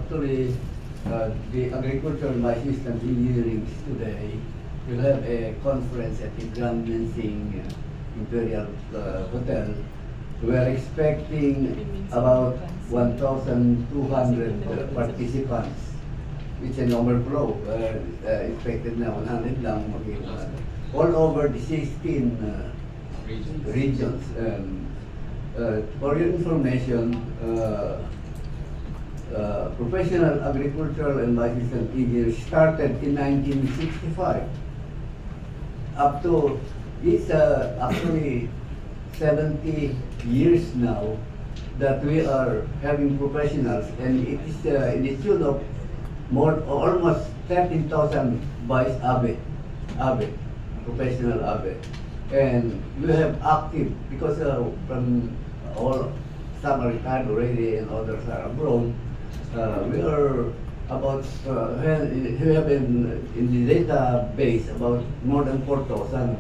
actually, the agricultural systems engineering today will have a conference at the Grand Mensing Imperial Hotel. We are expecting about 1,200 participants. It's an overflow. Expected na 100 lang all over the 16 regions. For your information, professional agricultural and licensed engineers started in 1965. Up to, it's actually 70 years now that we are having professionals, and it is in the tune of almost 13,000 vice abe, professional abe. And we have active, because from all, some are retired already and others are abroad. We are about, we have in the database about more than 4,000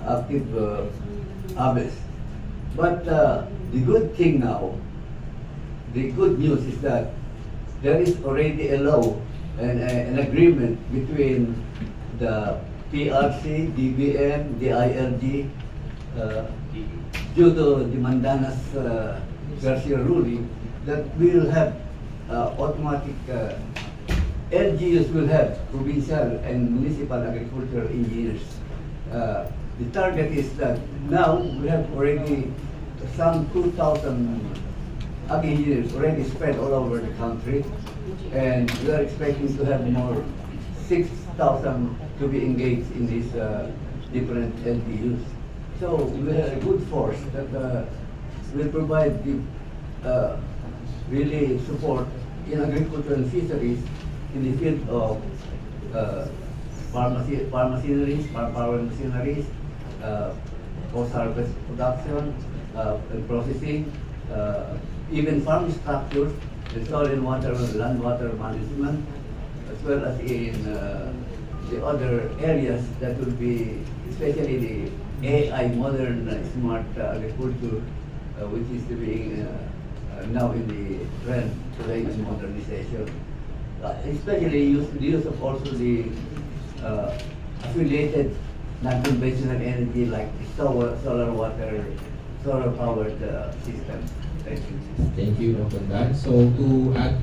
active ABEs. But the good thing now, the good news is that there is already a law and an agreement between the PRC, DBM, the IRG, due to the Mandanas Garcia ruling, that we will have automatic LGUs will have provincial and municipal agricultural engineers. The target is that now we have already some 2,000 ag engineers already spread all over the country, and we are expecting to have more 6,000 to be engaged in these different LGUs. So we have a good force that will provide the really support in agriculture and fisheries in the field of power machineries, post-harvest production, and processing, even farm structures, the soil and water, land water management, as well as in the other areas that will be, especially the AI, modern smart agriculture, which is being now in the trend today in modernization. Especially the use of also the affiliated non-conventional energy like solar powered systems. Thank you. Thank you, Dr. Dan. So to add